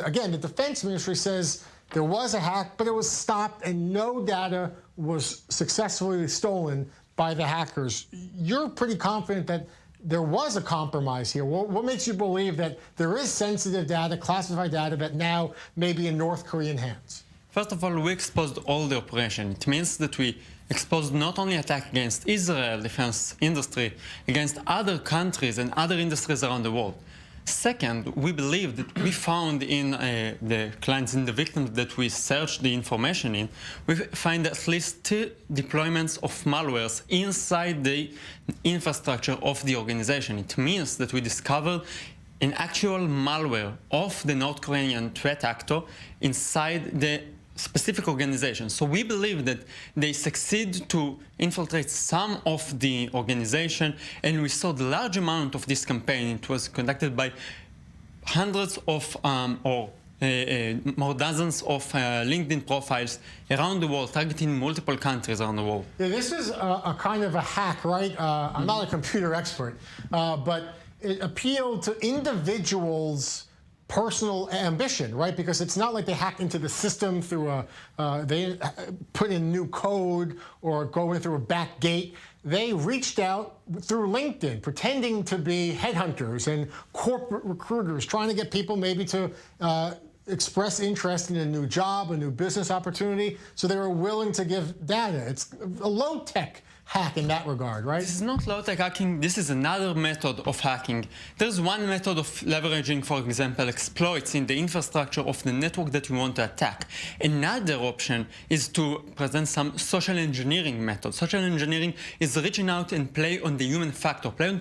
Again, the defense ministry says there was a hack, but it was stopped and no data was successfully stolen by the hackers. You're pretty confident that there was a compromise here. What makes you believe that there is sensitive data, classified data, that now may be in North Korean hands? First of all, we exposed all the operation. It means that we exposed not only attack against Israel defense industry, against other countries and other industries around the world. Second, we believe that we found in the clients, in the victims that we searched the information in, we find at least 2 deployments of malwares inside the infrastructure of the organization. It means that we discovered an actual malware of the North Korean threat actor inside the specific organization. So we believe that they succeed to infiltrate some of the organization, and we saw the large amount of this campaign. It was conducted by hundreds of more dozens of LinkedIn profiles around the world, targeting multiple countries around the world. Yeah, this is a kind of a hack, right? I'm not a computer expert, but it appealed to individuals' personal ambition, right? Because it's not like they hacked into the system through they put in new code or go in through a back gate. They reached out through LinkedIn, pretending to be headhunters and corporate recruiters, trying to get people maybe to express interest in a new job, a new business opportunity. So they were willing to give data. It's a low-tech hack in that regard, right? This is not low-tech hacking. This is another method of hacking. There's one method of leveraging, for example, exploits in the infrastructure of the network that you want to attack. Another option is to present some social engineering method. Social engineering is reaching out and play on the human factor, play on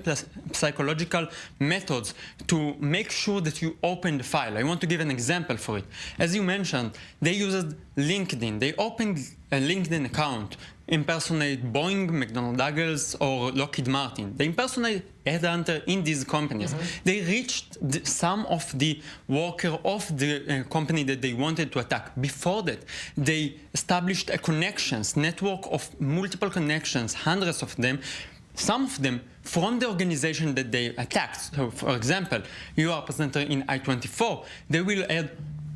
psychological methods to make sure that you open the file. I want to give an example for it. As you mentioned, they used LinkedIn. They opened a LinkedIn account, impersonate Boeing, McDonnell Douglas, or Lockheed Martin. They impersonate headhunter in these companies. They reached some of the workers of the company that they wanted to attack. Before that, they established a connections, network of multiple connections, hundreds of them, some of them from the organization that they attacked. So, for example, you are a presenter in I-24, they will add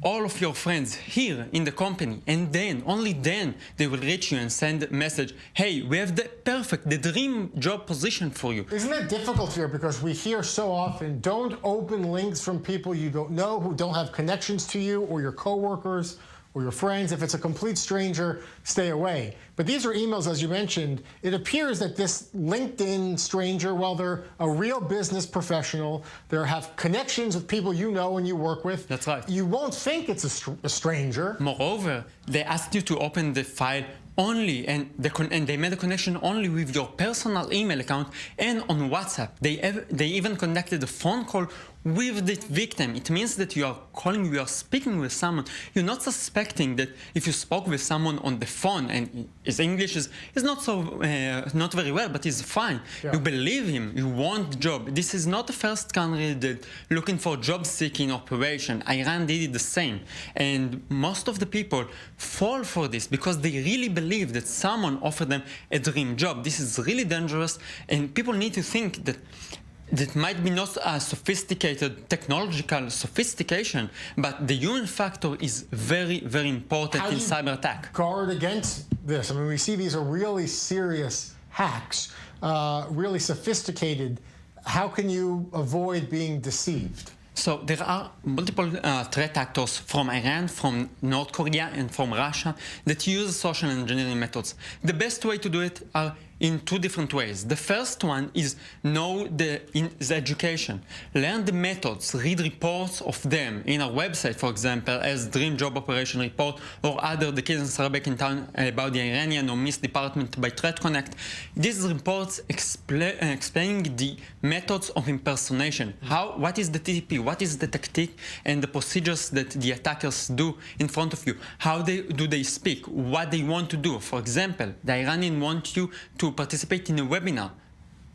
all of your friends here in the company, and then, only then, they will reach you and send a message, hey, we have the dream job position for you. Isn't that difficult here? Because we hear so often, don't open links from people you don't know, who don't have connections to you, or your coworkers, or your friends. If it's a complete stranger, stay away. But these are emails, as you mentioned. It appears that this LinkedIn stranger, well, they're a real business professional. They have connections with people you know and you work with. That's right. You won't think it's a stranger. Moreover, they asked you to open the file only, and they made a connection only with your personal email account and on WhatsApp. They even conducted a phone call with the victim. It means that you are calling, you are speaking with someone. You're not suspecting that if you spoke with someone on the phone and his English is not not very well, but he's fine. Yeah. You believe him. You want the job. This is not the first country that looking for job-seeking operation. Iran did it the same, and most of the people fall for this because they really believe that someone offered them a dream job. This is really dangerous, and people need to think that that might be not a sophisticated technological sophistication, but the human factor is very, very important in cyber attack. Guard against this. I mean, we see these are really serious hacks, really sophisticated. How can you avoid being deceived? So there are multiple threat actors from Iran, from North Korea, and from Russia that use social engineering methods. The best way to do it are in 2 different ways. The first one is know the education. Learn the methods, read reports of them in our website, for example, as Dream Job Operation Report or other, the cases are back in town about the Iranian or Miss Department by Threat Connect. These reports explaining the methods of impersonation. What is the TTP, what is the tactic and the procedures that the attackers do in front of you. How do they speak, what they want to do. For example, the Iranian want you to participate in a webinar.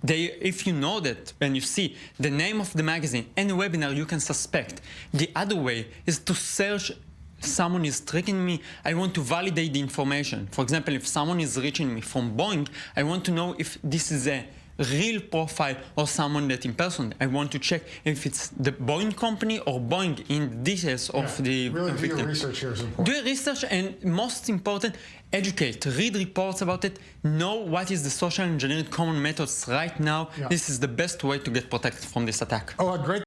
If you know that and you see the name of the magazine and a webinar, you can suspect. The other way is to search. Someone is tricking me, I want to validate the information. For example, if someone is reaching me from Boeing, I want to know if this is a real profile or someone that in person. I want to check if it's the Boeing company or Boeing in the details of the really do victim. your research here is important. Do your research, and most important, educate, read reports about it, know what is the social engineering common methods right now. Yeah. This is the best way to get protected from this attack. Oh, great.